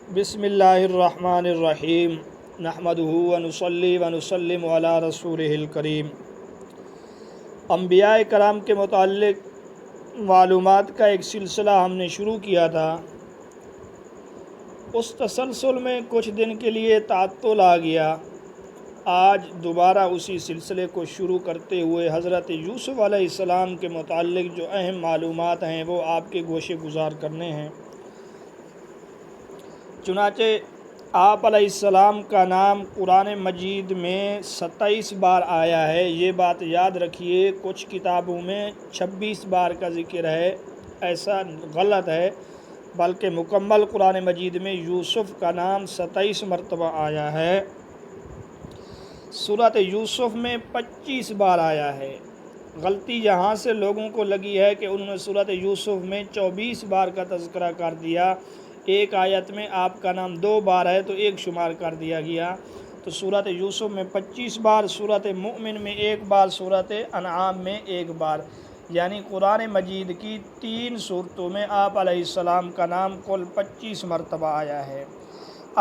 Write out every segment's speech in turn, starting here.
بسم اللہ الرحمن الرحیم نحمدہ ونصلی ونسلم علی رسولہ الکریم۔ انبیاء کرام کے متعلق معلومات کا ایک سلسلہ ہم نے شروع کیا تھا۔ اس تسلسل میں کچھ دن کے لیے تعطل آ گیا۔ آج دوبارہ اسی سلسلے کو شروع کرتے ہوئے حضرت یوسف علیہ السلام کے متعلق جو اہم معلومات ہیں وہ آپ کے گوشے گزار کرنے ہیں۔ چنانچہ آپ علیہ السلام کا نام قرآن مجید میں 27 بار آیا ہے۔ یہ بات یاد رکھیے، کچھ کتابوں میں 26 بار کا ذکر ہے، ایسا غلط ہے، بلکہ مکمل قرآن مجید میں یوسف کا نام 27 مرتبہ آیا ہے۔ سورۃ یوسف میں 25 بار آیا ہے۔ غلطی یہاں سے لوگوں کو لگی ہے کہ انہوں نے سورۃ یوسف میں 24 بار کا تذکرہ کر دیا۔ ایک آیت میں آپ کا نام 2 بار ہے تو ایک شمار کر دیا گیا۔ تو سورۃ یوسف میں 25 بار، سورۃ مؤمن میں 1 بار، سورۃ انعام میں 1 بار، یعنی قرآن مجید کی 3 سورتوں میں آپ علیہ السلام کا نام کل 25 مرتبہ آیا ہے۔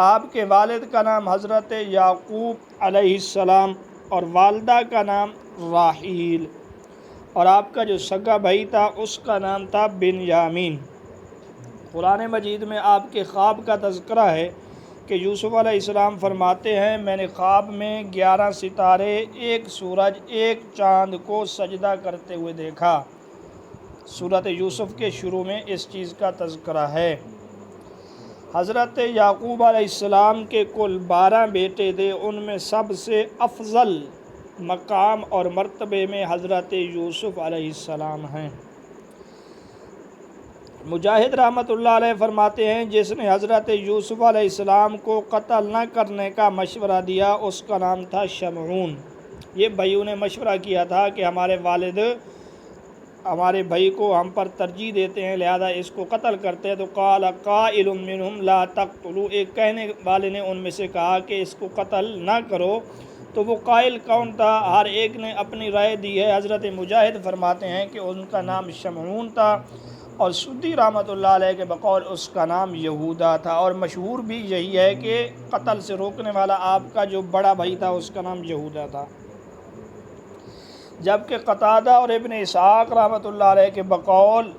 آپ کے والد کا نام حضرت یعقوب علیہ السلام اور والدہ کا نام راحیل، اور آپ کا جو سگا بھائی تھا اس کا نام تھا بنیامین۔ قرآن مجید میں آپ کے خواب کا تذکرہ ہے کہ یوسف علیہ السلام فرماتے ہیں، میں نے خواب میں 11 ستارے، 1 سورج، 1 چاند کو سجدہ کرتے ہوئے دیکھا۔ سورۃ یوسف کے شروع میں اس چیز کا تذکرہ ہے۔ حضرت یعقوب علیہ السلام کے کل 12 بیٹے تھے، ان میں سب سے افضل مقام اور مرتبے میں حضرت یوسف علیہ السلام ہیں۔ مجاہد رحمۃ اللہ علیہ فرماتے ہیں، جس نے حضرت یوسف علیہ السلام کو قتل نہ کرنے کا مشورہ دیا اس کا نام تھا شمعون۔ یہ بھائیوں نے مشورہ کیا تھا کہ ہمارے والد ہمارے بھائی کو ہم پر ترجیح دیتے ہیں، لہذا اس کو قتل کرتے ہیں۔ تو قال قائل منہم لا تقتلوا، ایک کہنے والے نے ان میں سے کہا کہ اس کو قتل نہ کرو۔ تو وہ قائل کون تھا؟ ہر ایک نے اپنی رائے دی ہے۔ حضرت مجاہد فرماتے ہیں کہ ان کا نام شمعون تھا، اور سدی رحمۃ اللہ علیہ کے بقول اس کا نام یہودا تھا، اور مشہور بھی یہی ہے کہ قتل سے روکنے والا آپ کا جو بڑا بھائی تھا اس کا نام یہودا تھا۔ جبکہ قتادہ اور ابن اسحاق رحمۃ اللہ علیہ کے بقول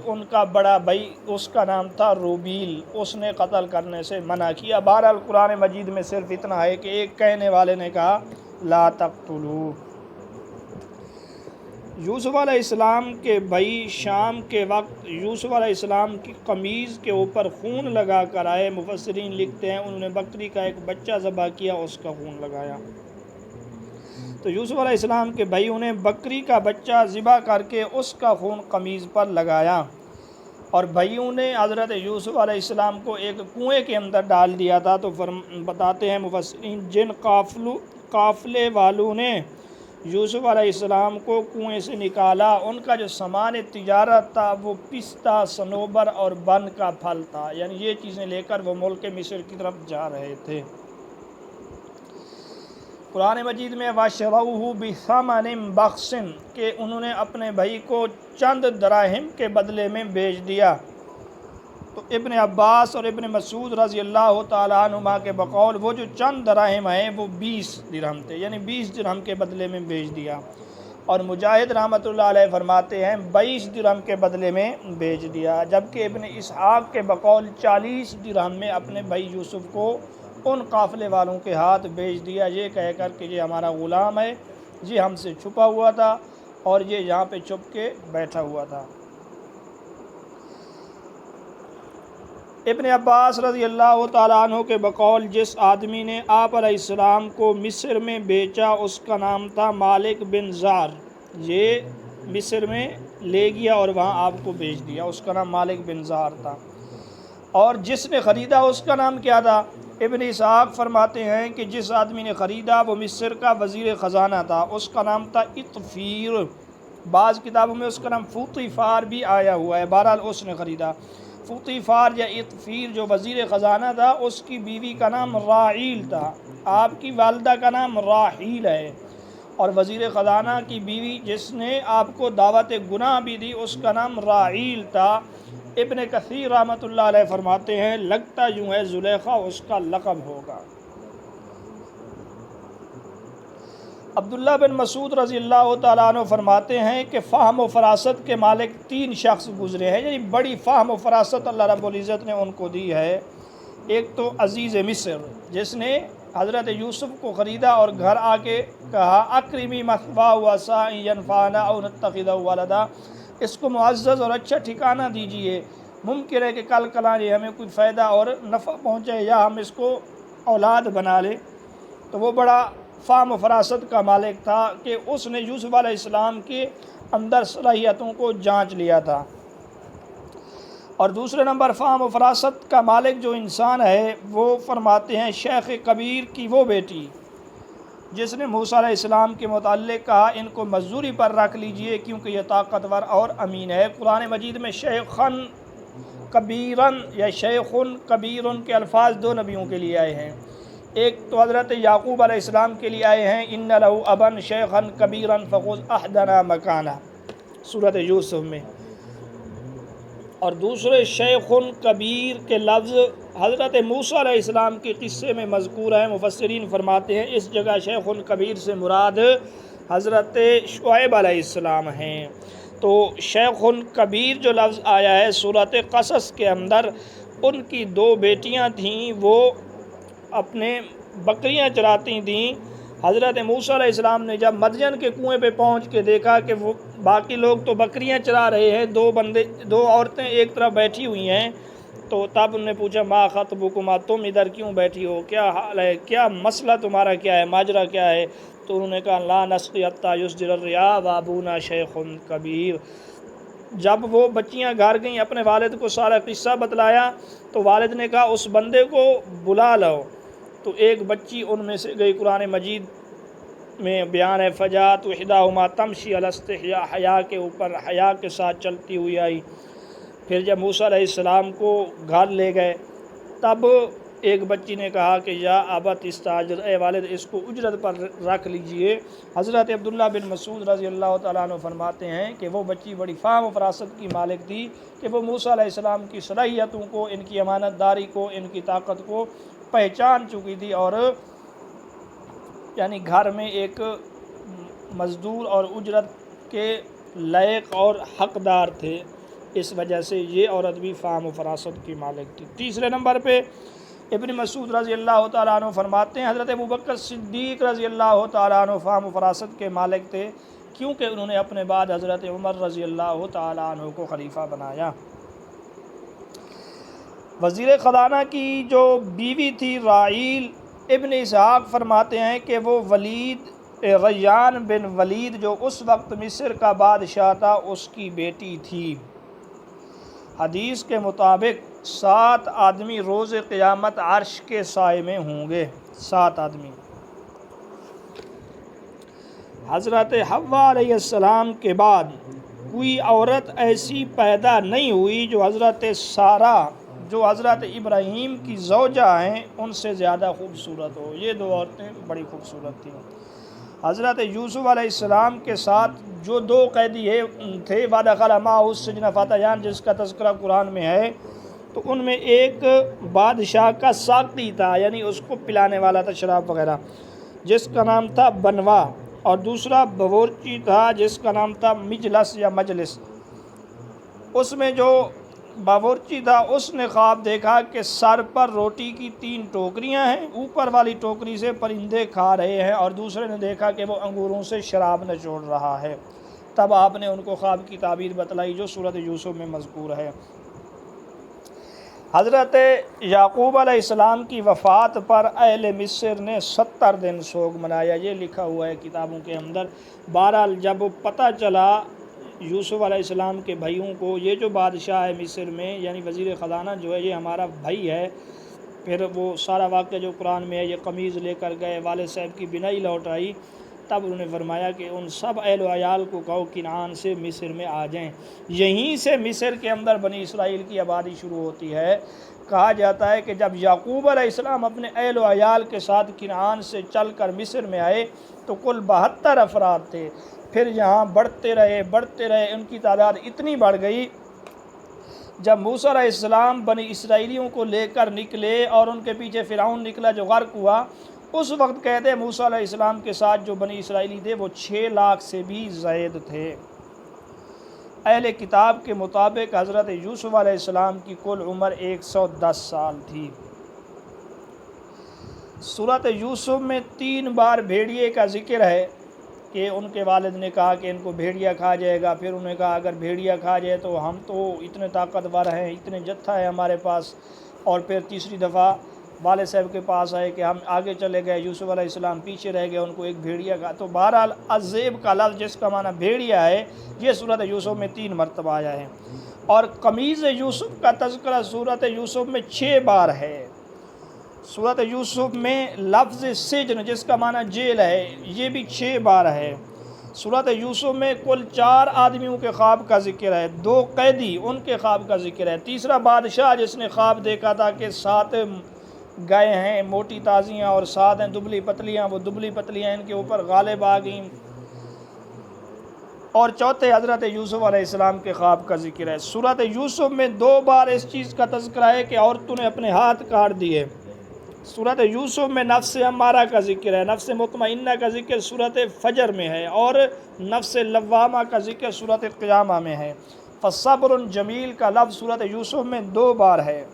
ان کا بڑا بھائی اس کا نام تھا روبیل، اس نے قتل کرنے سے منع کیا۔ بہرحال قرآن مجید میں صرف اتنا ہے کہ ایک کہنے والے نے کہا لا تقتلوا۔ یوسف علیہ السلام کے بھائی شام کے وقت یوسف علیہ السلام کی قمیض کے اوپر خون لگا کر آئے۔ مفسرین لکھتے ہیں انہوں نے بکری کا ایک بچہ ذبح کیا، اس کا خون لگایا۔ تو یوسف علیہ السلام کے بھائیوں نے بکری کا بچہ ذبح کر کے اس کا خون قمیض پر لگایا، اور بھائیوں نے حضرت یوسف علیہ السلام کو ایک کنویں کے اندر ڈال دیا تھا۔ تو بتاتے ہیں مفسرین، جن قافلے والوں نے یوسف علیہ السلام کو کنویں سے نکالا، ان کا جو سامان تجارت تھا وہ پستہ، صنوبر اور بن کا پھل تھا، یعنی یہ چیزیں لے کر وہ ملک مصر کی طرف جا رہے تھے۔ قرآن مجید میں وَشَرَوْهُ بِثَمَنٍ بَخْسٍ کہ انہوں نے اپنے بھائی کو چند دراہم کے بدلے میں بیچ دیا۔ تو ابن عباس اور ابن مسعود رضی اللہ تعالیٰ عنہما کے بقول وہ جو چند دراہم ہیں وہ 20 درہم تھے، یعنی 20 درہم کے بدلے میں بیچ دیا۔ اور مجاہد رحمۃ اللہ علیہ فرماتے ہیں 22 درہم کے بدلے میں بیچ دیا، جبکہ ابن اسحاق کے بقول 40 درہم میں اپنے بھائی یوسف کو ان قافلے والوں کے ہاتھ بیچ دیا، یہ کہہ کر کہ یہ ہمارا غلام ہے، یہ ہم سے چھپا ہوا تھا اور یہ یہاں پہ چھپ کے بیٹھا ہوا تھا۔ ابن عباس رضی اللہ تعالیٰ عنہ کے بقول جس آدمی نے آپ علیہ السلام کو مصر میں بیچا اس کا نام تھا مالک بن زار، یہ مصر میں لے گیا اور وہاں آپ کو بیچ دیا، اس کا نام مالک بن زار تھا۔ اور جس نے خریدا اس کا نام کیا تھا؟ ابن اسحاق فرماتے ہیں کہ جس آدمی نے خریدا وہ مصر کا وزیر خزانہ تھا، اس کا نام تھا اطفیر، بعض کتابوں میں اس کا نام فوطیفار بھی آیا ہوا ہے، بہرحال اس نے خریدا۔ فوطیفار یا اطفیر جو وزیر خزانہ تھا اس کی بیوی کا نام راحیل تھا، آپ کی والدہ کا نام راحیل ہے، اور وزیر خزانہ کی بیوی جس نے آپ کو دعوت گناہ بھی دی اس کا نام راحیل تھا۔ ابن کثیر رحمۃ اللہ علیہ فرماتے ہیں لگتا یوں ہے زلیخا اس کا لقب ہوگا۔ عبداللہ بن مسعود رضی اللہ تعالیٰ عنہ فرماتے ہیں کہ فہم و فراست کے مالک 3 شخص گزرے ہیں، یعنی بڑی فہم و فراست اللہ رب العزت نے ان کو دی ہے۔ ایک تو عزیز مصر جس نے حضرت یوسف کو خریدا اور گھر آ کے کہا اکرمی مثواہ وعسیٰ ان ینفعنا او نتخذہ ولدا، اس کو معزز اور اچھا ٹھکانہ دیجئے، ممکن ہے کہ کل کلان ہمیں کوئی فائدہ اور نفع پہنچے یا ہم اس کو اولاد بنا لیں۔ تو وہ بڑا فہم و فراست کا مالک تھا کہ اس نے یوسف علیہ السلام کے اندر صلاحیتوں کو جانچ لیا تھا۔ اور دوسرے نمبر فہم و فراست کا مالک جو انسان ہے وہ فرماتے ہیں شیخ کبیر کی وہ بیٹی جس نے موسیٰ علیہ السلام کے متعلق کہا ان کو مزدوری پر رکھ لیجئے کیونکہ یہ طاقتور اور امین ہے۔ قرآن مجید میں شیخن کبیرن یا شیخن کبیرن کے الفاظ 2 نبیوں کے لیے آئے ہیں۔ ایک تو حضرت یعقوب علیہ السلام کے لیے آئے ہیں ان لہو ابن شیخن کبیرن فخذ احدنا مکانہ سورۃ یوسف میں، اور دوسرے شیخ کبیر کے لفظ حضرت موسیٰ علیہ السلام کے قصے میں مذکور ہیں۔ مفسرین فرماتے ہیں اس جگہ شیخ کبیر سے مراد حضرت شعیب علیہ السلام ہیں۔ تو شیخ کبیر جو لفظ آیا ہے سورۃ قصص کے اندر، ان کی 2 بیٹیاں تھیں، وہ اپنے بکریاں چراتی تھیں۔ حضرت موسیٰ علیہ السلام نے جب مدین کے کنویں پہ پہنچ کے دیکھا کہ وہ باقی لوگ تو بکریاں چرا رہے ہیں، 2 عورتیں ایک طرف بیٹھی ہوئی ہیں، تو تب انہوں نے پوچھا ما خطبکما، تم ادھر کیوں بیٹھی ہو، کیا حال ہے، کیا مسئلہ تمہارا کیا ہے، ماجرا کیا ہے؟ تو انہوں نے کہا لا نسقی حتی یصدر الرعاء وابونا شیخ کبیر۔ جب وہ بچیاں گھر گئیں اپنے والد کو سارا قصہ بتلایا تو والد نے کہا اس بندے کو بلا لو۔ تو ایک بچی ان میں سے گئی، قرآن مجید میں بیان ہے فجاءت احداہما تمشی علی استحیاء، حیا کے اوپر حیا کے ساتھ چلتی ہوئی آئی۔ پھر جب موسیٰ علیہ السلام کو گھر لے گئے تب ایک بچی نے کہا کہ یا ابت استاجر، اے والد اس کو اجرت پر رکھ لیجئے۔ حضرت عبداللہ بن مسعود رضی اللہ تعالیٰ عنہ فرماتے ہیں کہ وہ بچی بڑی فہم و فراست کی مالک تھی کہ وہ موسیٰ علیہ السلام کی صلاحیتوں کو، ان کی امانت داری کو، ان کی طاقت کو پہچان چکی تھی، اور یعنی گھر میں ایک مزدور اور اجرت کے لائق اور حقدار تھے، اس وجہ سے یہ عورت بھی فہم و فراست کی مالک تھی۔ تیسرے نمبر پہ ابن مسعود رضی اللہ تعالیٰ عنہ فرماتے ہیں حضرت ابوبکر صدیق رضی اللہ تعالیٰ عنہ فہم و فراست کے مالک تھے کیونکہ انہوں نے اپنے بعد حضرت عمر رضی اللہ تعالیٰ عنہ کو خلیفہ بنایا۔ وزیر خزانہ کی جو بیوی تھی راعیل، ابن اسحاق فرماتے ہیں کہ وہ ولید ریان بن ولید جو اس وقت مصر کا بادشاہ تھا اس کی بیٹی تھی۔ حدیث کے مطابق 7 آدمی روز قیامت عرش کے سائے میں ہوں گے، 7 آدمی۔ حضرت حوا علیہ السلام کے بعد کوئی عورت ایسی پیدا نہیں ہوئی جو حضرت سارہ جو حضرت ابراہیم کی زوجہ ہیں ان سے زیادہ خوبصورت ہو۔ یہ 2 عورتیں بڑی خوبصورت تھیں۔ حضرت یوسف علیہ السلام کے ساتھ جو 2 قیدی تھے وَدَخَلَ مَعَهُ السِّجْنَ فَتَيَانِ جس کا تذکرہ قرآن میں ہے، تو ان میں ایک بادشاہ کا ساقی تھا، یعنی اس کو پلانے والا تھا شراب وغیرہ، جس کا نام تھا بنوا، اور دوسرا باورچی تھا جس کا نام تھا مجلس یا مجلس۔ اس میں جو باورچی تھا اس نے خواب دیکھا کہ سر پر روٹی کی 3 ٹوکریاں ہیں، اوپر والی ٹوکری سے پرندے کھا رہے ہیں، اور دوسرے نے دیکھا کہ وہ انگوروں سے شراب نچوڑ رہا ہے۔ تب آپ نے ان کو خواب کی تعبیر بتلائی جو سورۃ یوسف میں مذکور ہے۔ حضرت یعقوب علیہ السلام کی وفات پر اہل مصر نے 70 دن سوگ منایا، یہ لکھا ہوا ہے کتابوں کے اندر۔ بہرحال جب پتہ چلا یوسف علیہ السلام کے بھائیوں کو یہ جو بادشاہ ہے مصر میں یعنی وزیر خزانہ جو ہے یہ ہمارا بھائی ہے، پھر وہ سارا واقعہ جو قرآن میں ہے، یہ قمیض لے کر گئے، والد صاحب کی بینائی لوٹ آئی، تب انہوں نے فرمایا کہ ان سب اہل و عیال کو کہو کنعان سے مصر میں آ جائیں۔ یہیں سے مصر کے اندر بنی اسرائیل کی آبادی شروع ہوتی ہے۔ کہا جاتا ہے کہ جب یعقوب علیہ السلام اپنے اہل و عیال کے ساتھ کنعان سے چل کر مصر میں آئے تو کل 72 افراد تھے، پھر یہاں بڑھتے رہے، ان کی تعداد اتنی بڑھ گئی جب موسیٰ علیہ السلام بنی اسرائیلیوں کو لے کر نکلے اور ان کے پیچھے فرعون نکلا جو غرق ہوا، اس وقت کہتے ہیں موسیٰ علیہ السلام کے ساتھ جو بنی اسرائیلی تھے وہ 6 لاکھ سے بھی زائد تھے۔ اہل کتاب کے مطابق حضرت یوسف علیہ السلام کی کل عمر 110 سال تھی۔ سورۃ یوسف میں 3 بار بھیڑیے کا ذکر ہے کہ ان کے والد نے کہا کہ ان کو بھیڑیا کھا جائے گا، پھر انہوں نے کہا اگر بھیڑیا کھا جائے تو ہم تو اتنے طاقتور ہیں، اتنے جتھا ہے ہمارے پاس، اور پھر تیسری دفعہ والد صاحب کے پاس آئے کہ ہم آگے چلے گئے، یوسف علیہ السلام پیچھے رہ گئے، ان کو ایک بھیڑیا کھا۔ تو بہرحال الذئب کا لفظ جس کا معنی بھیڑیا ہے یہ سورۃ یوسف میں 3 مرتبہ آیا ہے، اور قمیض یوسف کا تذکرہ سورۃ یوسف میں 6 بار ہے۔ سورۃ یوسف میں لفظ سجن جس کا معنی جیل ہے یہ بھی 6 بار ہے۔ سورۃ یوسف میں کل 4 آدمیوں کے خواب کا ذکر ہے، 2 قیدی ان کے خواب کا ذکر ہے، تیسرا بادشاہ جس نے خواب دیکھا تھا کہ 7 گائے ہیں موٹی تازیاں اور 7 ہیں دبلی پتلیاں، وہ دبلی پتلیاں ان کے اوپر غالب آ گئیں، اور چوتھے حضرت یوسف علیہ السلام کے خواب کا ذکر ہے۔ سورۃ یوسف میں 2 بار اس چیز کا تذکرہ ہے کہ عورتوں نے اپنے ہاتھ کاٹ دیے۔ سورۃ یوسف میں نفس امارہ کا ذکر ہے، نفس مطمئنہ کا ذکر سورۃ فجر میں ہے، اور نفس لوامہ کا ذکر سورۃ قیامہ میں ہے۔ فصبر جمیل کا لفظ سورۃ یوسف میں 2 بار ہے۔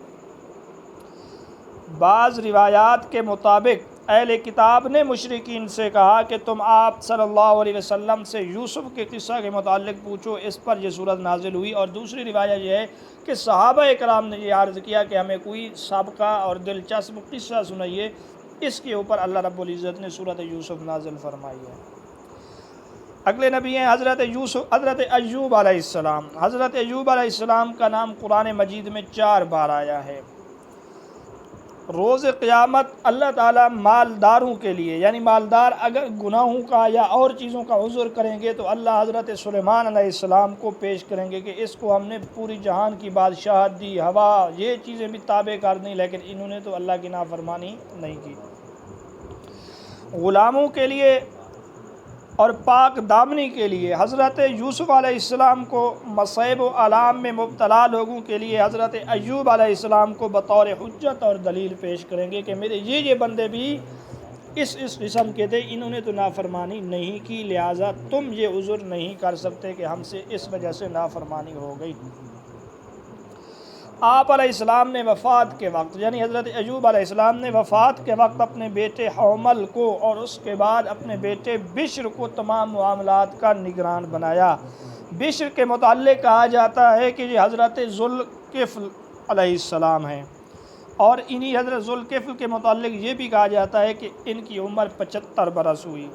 بعض روایات کے مطابق اہل کتاب نے مشرکین سے کہا کہ تم آپ صلی اللہ علیہ وسلم سے یوسف کے قصہ کے متعلق پوچھو، اس پر یہ صورت نازل ہوئی، اور دوسری روایت یہ ہے کہ صحابہ کرام نے یہ عرض کیا کہ ہمیں کوئی سابقہ اور دلچسپ قصہ سنائیے، اس کے اوپر اللہ رب العزت نے سورۃ یوسف نازل فرمائی ہے۔ اگلے نبی ہیں حضرت ایوب علیہ السلام۔ حضرت ایوب علیہ السلام کا نام قرآن مجید میں 4 بار آیا ہے۔ روز قیامت اللہ تعالیٰ مالداروں کے لیے، یعنی مالدار اگر گناہوں کا یا اور چیزوں کا عذر کریں گے تو اللہ حضرت سلیمان علیہ السلام کو پیش کریں گے کہ اس کو ہم نے پوری جہان کی بادشاہت دی، ہوا یہ چیزیں بھی تابع کر دیں، لیکن انہوں نے تو اللہ کی نافرمانی نہیں کی۔ غلاموں کے لیے اور پاک دامنی کے لیے حضرت یوسف علیہ السلام کو، مصائب و آلام میں مبتلا لوگوں کے لیے حضرت ایوب علیہ السلام کو بطور حجت اور دلیل پیش کریں گے کہ میرے یہ بندے بھی اس قسم کے تھے، انہوں نے تو نافرمانی نہیں کی، لہٰذا تم یہ عذر نہیں کر سکتے کہ ہم سے اس وجہ سے نافرمانی ہو گئی۔ آپ علیہ السلام نے وفات کے وقت، یعنی حضرت ایوب علیہ السلام نے وفات کے وقت اپنے بیٹے حومل کو اور اس کے بعد اپنے بیٹے بشر کو تمام معاملات کا نگران بنایا۔ بشر کے متعلق کہا جاتا ہے کہ یہ حضرت ذوالکفل علیہ السلام ہیں، اور انہی حضرت ذوالکفل کے متعلق یہ بھی کہا جاتا ہے کہ ان کی عمر 75 برس ہوئی۔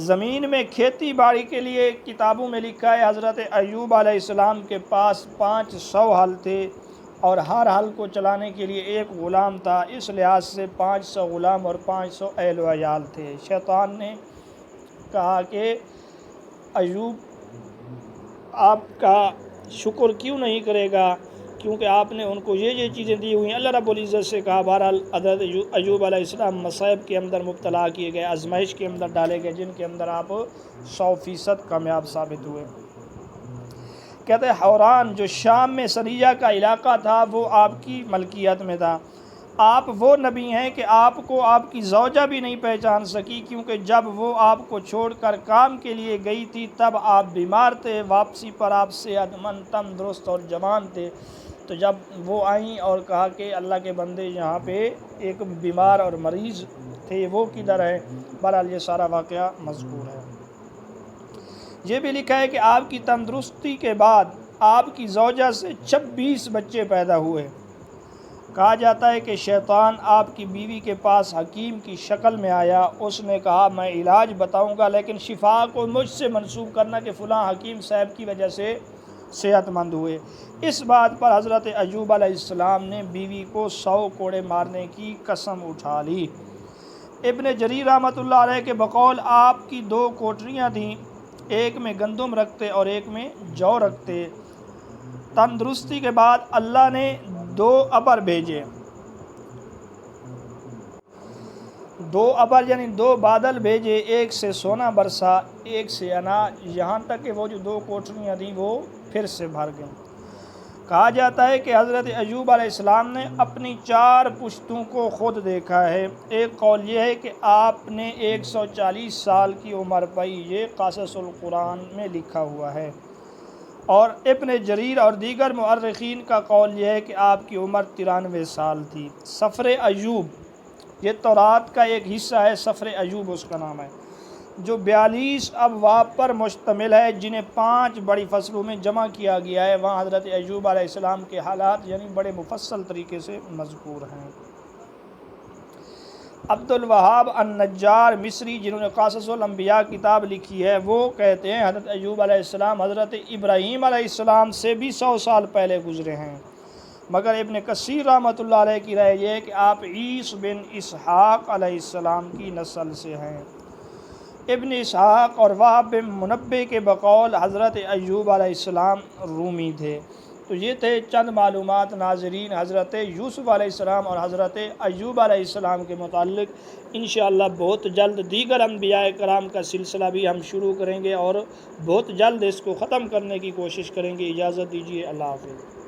زمین میں کھیتی باڑی کے لیے کتابوں میں لکھا ہے حضرت ایوب علیہ السلام کے پاس 500 ہل تھے، اور ہر ہل کو چلانے کے لیے 1 غلام تھا، اس لحاظ سے 500 غلام اور 500 اہل و عیال تھے۔ شیطان نے کہا کہ ایوب آپ کا شکر کیوں نہیں کرے گا، کیونکہ آپ نے ان کو یہ چیزیں دی ہوئی ہیں۔ اللہ رب العزت سے کہا بہرحال حضرت ایوب علیہ السلام مصائب کے اندر مبتلا کیے گئے، آزمائش کے اندر ڈالے گئے، جن کے اندر آپ 100% کامیاب ثابت ہوئے۔ کہتے ہیں حوران جو شام میں سریہ کا علاقہ تھا وہ آپ کی ملکیت میں تھا۔ آپ وہ نبی ہیں کہ آپ کو آپ کی زوجہ بھی نہیں پہچان سکی، کیونکہ جب وہ آپ کو چھوڑ کر کام کے لیے گئی تھی تب آپ بیمار تھے، واپسی پر آپ صحت مند تندرست اور جوان تھے۔ تو جب وہ آئیں اور کہا کہ اللہ کے بندے یہاں پہ ایک بیمار اور مریض تھے، وہ کدھر ہے؟ بہرحال یہ سارا واقعہ مذکور ہے۔ یہ بھی لکھا ہے کہ آپ کی تندرستی کے بعد آپ کی زوجہ سے 26 بچے پیدا ہوئے۔ کہا جاتا ہے کہ شیطان آپ کی بیوی کے پاس حکیم کی شکل میں آیا، اس نے کہا میں علاج بتاؤں گا، لیکن شفا کو مجھ سے منسوب کرنا کہ فلاں حکیم صاحب کی وجہ سے صحت مند ہوئے۔ اس بات پر حضرت ایوب علیہ السلام نے بیوی کو 100 کوڑے مارنے کی قسم اٹھا لی۔ ابن جریر رحمۃ اللہ علیہ کے بقول آپ کی 2 کوٹریاں تھیں، ایک میں گندم رکھتے اور ایک میں جو رکھتے۔ تندرستی کے بعد اللہ نے 2 ابر بھیجے، 2 ابر یعنی 2 بادل بھیجے، ایک سے سونا برسا، ایک سے اناج، یہاں تک کہ وہ جو 2 کوٹریاں تھیں وہ پھر سے بھر گئیں۔ کہا جاتا ہے کہ حضرت ایوب علیہ السلام نے اپنی 4 پشتوں کو خود دیکھا ہے۔ ایک قول یہ ہے کہ آپ نے 140 سال کی عمر پائی، یہ قصص القرآن میں لکھا ہوا ہے، اور ابن جریر اور دیگر مؤرخین کا قول یہ ہے کہ آپ کی عمر 93 سال تھی۔ سفر ایوب یہ تورات کا ایک حصہ ہے، سفر ایوب اس کا نام ہے، جو 42 ابواب پر مشتمل ہے، جنہیں 5 بڑی فصلوں میں جمع کیا گیا ہے۔ وہاں حضرت ایوب علیہ السلام کے حالات یعنی بڑے مفصل طریقے سے مذکور ہیں۔ عبد الوہاب النجار مصری، جنہوں نے قصص الانبیاء کتاب لکھی ہے، وہ کہتے ہیں حضرت ایوب علیہ السلام حضرت ابراہیم علیہ السلام سے بھی 100 سال پہلے گزرے ہیں، مگر ابن کثیر رحمۃ اللہ علیہ کی رائے یہ ہے کہ آپ عیس بن اسحاق علیہ السلام کی نسل سے ہیں۔ ابن اسحاق اور وہب بن منبع کے بقول حضرت ایوب علیہ السلام رومی تھے۔ تو یہ تھے چند معلومات ناظرین حضرت یوسف علیہ السلام اور حضرت ایوب علیہ السلام کے متعلق۔ انشاءاللہ بہت جلد دیگر انبیاء کرام کا سلسلہ بھی ہم شروع کریں گے، اور بہت جلد اس کو ختم کرنے کی کوشش کریں گے۔ اجازت دیجیے، اللہ حافظ۔